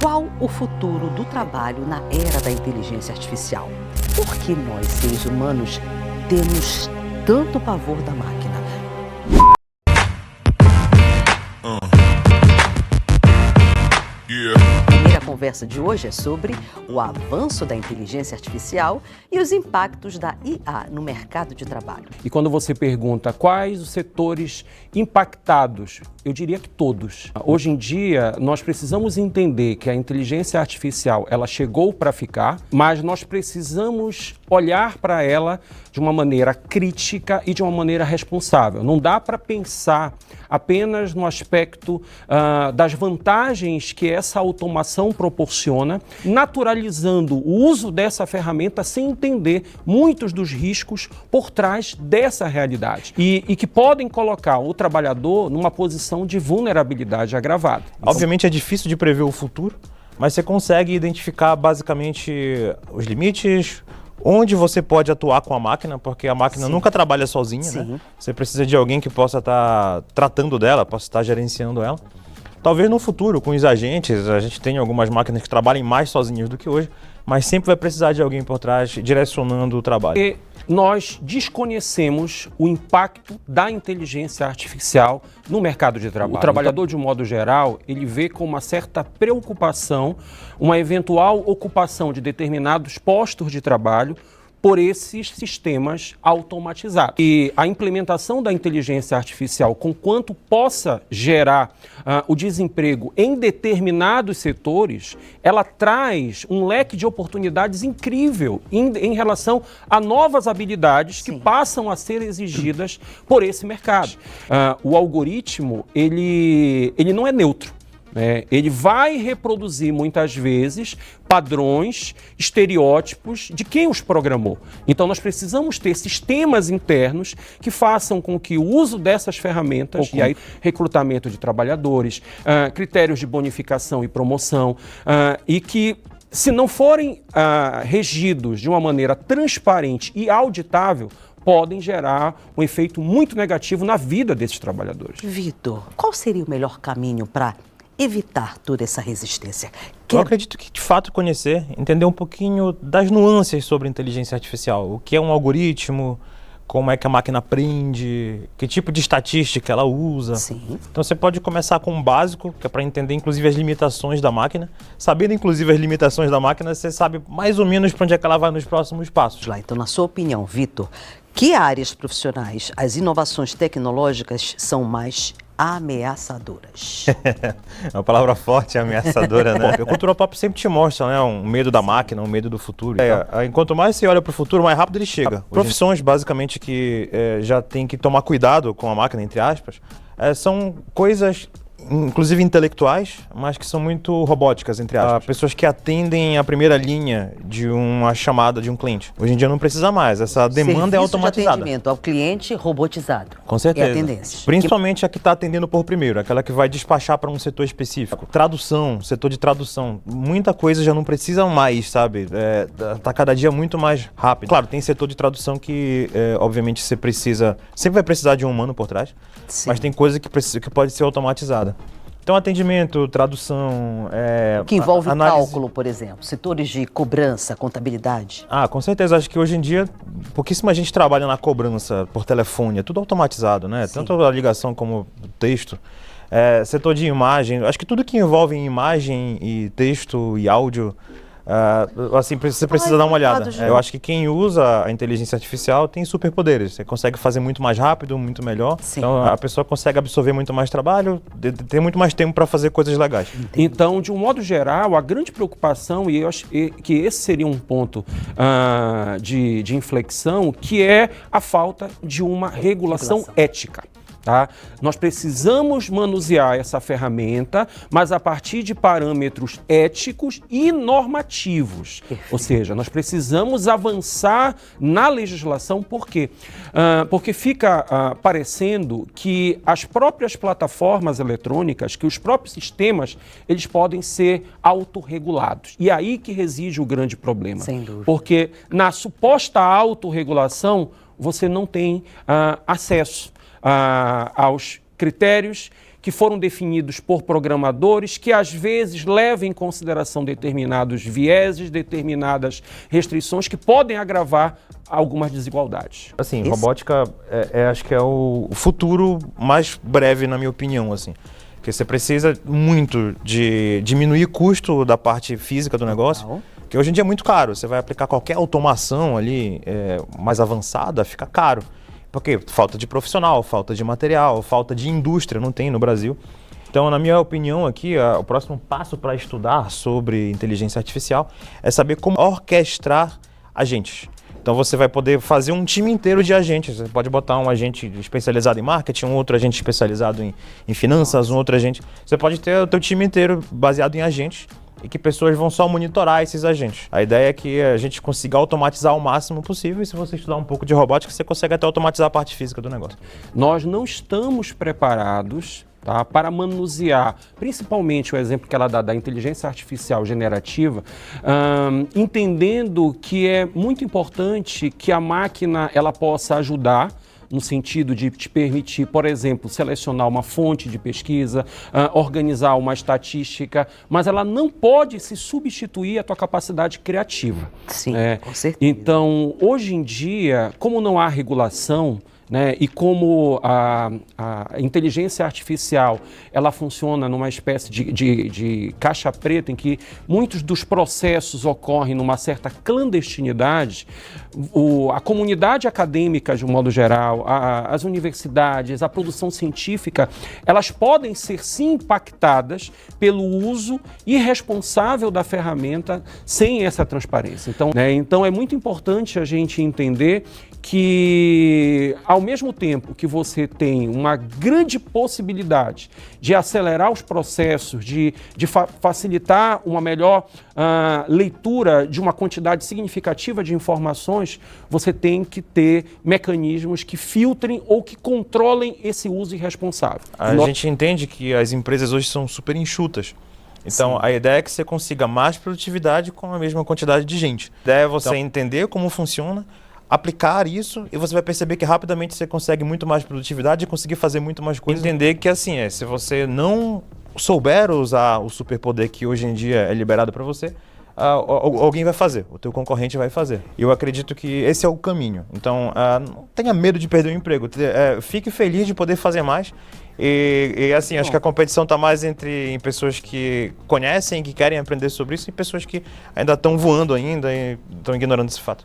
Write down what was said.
Qual o futuro do trabalho na era da inteligência artificial? Por que nós, seres humanos, temos tanto pavor da máquina? A primeira conversa de hoje é sobre o avanço da inteligência artificial e os impactos da IA no mercado de trabalho. E quando você pergunta quais os setores impactados, eu diria que todos. Hoje em dia, nós precisamos entender que a inteligência artificial, ela chegou para ficar, mas nós precisamos olhar para ela de uma maneira crítica e de uma maneira responsável. Não dá para pensar apenas no aspecto das vantagens que essa automação proporciona, naturalizando o uso dessa ferramenta sem entender muitos dos riscos por trás dessa realidade e que podem colocar o trabalhador numa posição de vulnerabilidade agravada. Obviamente é difícil de prever o futuro, mas você consegue identificar basicamente os limites, onde você pode atuar com a máquina, porque a máquina nunca trabalha sozinha, né? Você precisa de alguém que possa estar tratando dela, possa estar gerenciando ela. Talvez no futuro, com os agentes, a gente tenha algumas máquinas que trabalhem mais sozinhas do que hoje, mas sempre vai precisar de alguém por trás direcionando o trabalho. E nós desconhecemos o impacto da inteligência artificial no mercado de trabalho. O trabalhador, de um modo geral, ele vê com uma certa preocupação uma eventual ocupação de determinados postos de trabalho por esses sistemas automatizados. E a implementação da inteligência artificial, conquanto possa gerar o desemprego em determinados setores, ela traz um leque de oportunidades incrível em relação a novas habilidades que passam a ser exigidas por esse mercado. O algoritmo, ele não é neutro. Ele vai reproduzir muitas vezes padrões, estereótipos de quem os programou. Então nós precisamos ter sistemas internos que façam com que o uso dessas ferramentas, e aí recrutamento de trabalhadores, critérios de bonificação e promoção, e que se não forem regidos de uma maneira transparente e auditável, podem gerar um efeito muito negativo na vida desses trabalhadores. Vitor, qual seria o melhor caminho para evitar toda essa resistência? Eu acredito que, de fato, conhecer, entender um pouquinho das nuances sobre inteligência artificial. O que é um algoritmo, como é que a máquina aprende, que tipo de estatística ela usa. Então você pode começar com um básico, que é para entender inclusive as limitações da máquina. Sabendo inclusive as limitações da máquina, você sabe mais ou menos para onde é que ela vai nos próximos passos. Então, na sua opinião, Vitor, que áreas profissionais as inovações tecnológicas são mais ameaçadoras? É uma palavra forte, ameaçadora, né? A cultura pop sempre te mostra, né? Um medo da máquina, um medo do futuro. Enquanto mais você olha para o futuro, mais rápido ele chega. Profissões, basicamente, que já tem que tomar cuidado com a máquina, entre aspas, são coisas, inclusive intelectuais, mas que são muito robóticas, entre aspas. Pessoas que atendem a primeira linha de uma chamada de um cliente. Hoje em dia não precisa mais, essa demanda é automatizada. De atendimento ao cliente robotizado. Com certeza. É a tendência. Principalmente a que está atendendo por primeiro, aquela que vai despachar para um setor específico. Tradução, setor de tradução. Muita coisa já não precisa mais, sabe? Tá cada dia muito mais rápido. Claro, tem setor de tradução que, obviamente, você precisa... Sempre vai precisar de um humano por trás. Mas tem coisa que pode ser automatizada. Então, atendimento, tradução... que envolve cálculo, por exemplo, setores de cobrança, contabilidade. Com certeza. Acho que hoje em dia, pouquíssima gente trabalha na cobrança por telefone, é tudo automatizado, né? Tanto a ligação como o texto. Setor de imagem, acho que tudo que envolve imagem e texto e áudio, assim, você precisa dar uma olhada. Eu acho que quem usa a inteligência artificial tem superpoderes. Você consegue fazer muito mais rápido, muito melhor. Então a pessoa consegue absorver muito mais trabalho, ter muito mais tempo para fazer coisas legais. Então, de um modo geral, a grande preocupação, e eu acho que esse seria um ponto de inflexão, que é a falta de uma regulação ética. Nós precisamos manusear essa ferramenta, mas a partir de parâmetros éticos e normativos. Ou seja, nós precisamos avançar na legislação. Por quê? Porque fica parecendo que as próprias plataformas eletrônicas, que os próprios sistemas, eles podem ser autorregulados. E aí que reside o grande problema. Sem dúvida. Porque na suposta autorregulação, você não tem acesso aos critérios que foram definidos por programadores, que às vezes levam em consideração determinados vieses, determinadas restrições que podem agravar algumas desigualdades. Assim, robótica acho que é o futuro mais breve, na minha opinião, assim. Porque você precisa muito de diminuir o custo da parte física do negócio, que hoje em dia é muito caro. Você vai aplicar qualquer automação ali mais avançada, fica caro. Porque falta de profissional, falta de material, falta de indústria, não tem no Brasil. Então, na minha opinião aqui, o próximo passo para estudar sobre inteligência artificial é saber como orquestrar agentes. Então você vai poder fazer um time inteiro de agentes. Você pode botar um agente especializado em marketing, um outro agente especializado em finanças, um outro agente. Você pode ter o teu time inteiro baseado em agentes e que pessoas vão só monitorar esses agentes. A ideia é que a gente consiga automatizar o máximo possível e se você estudar um pouco de robótica, você consegue até automatizar a parte física do negócio. Nós não estamos preparados, tá, para manusear, principalmente o exemplo que ela dá da inteligência artificial generativa, entendendo que é muito importante que a máquina ela possa ajudar no sentido de te permitir, por exemplo, selecionar uma fonte de pesquisa, organizar uma estatística, mas ela não pode se substituir à tua capacidade criativa. Sim, com certeza. Então, hoje em dia, como não há regulação, né, e como a inteligência artificial ela funciona numa espécie de caixa preta em que muitos dos processos ocorrem numa certa clandestinidade, a comunidade acadêmica, de um modo geral, as universidades, a produção científica, elas podem ser sim impactadas pelo uso irresponsável da ferramenta sem essa transparência. Então é muito importante a gente entender que, ao mesmo tempo que você tem uma grande possibilidade de acelerar os processos, de facilitar uma melhor leitura de uma quantidade significativa de informações, você tem que ter mecanismos que filtrem ou que controlem esse uso irresponsável. A gente entende que as empresas hoje são super enxutas. Então, a ideia é que você consiga mais produtividade com a mesma quantidade de gente. A ideia é você entender como funciona, aplicar isso e você vai perceber que rapidamente você consegue muito mais produtividade e conseguir fazer muito mais coisas. Entender que assim, se você não souber usar o superpoder que hoje em dia é liberado para você, alguém vai fazer, o teu concorrente vai fazer. E eu acredito que esse é o caminho. Então, não tenha medo de perder o emprego, fique feliz de poder fazer mais. E assim, acho que a competição está mais entre pessoas que conhecem, que querem aprender sobre isso e pessoas que ainda estão voando ainda e estão ignorando esse fato.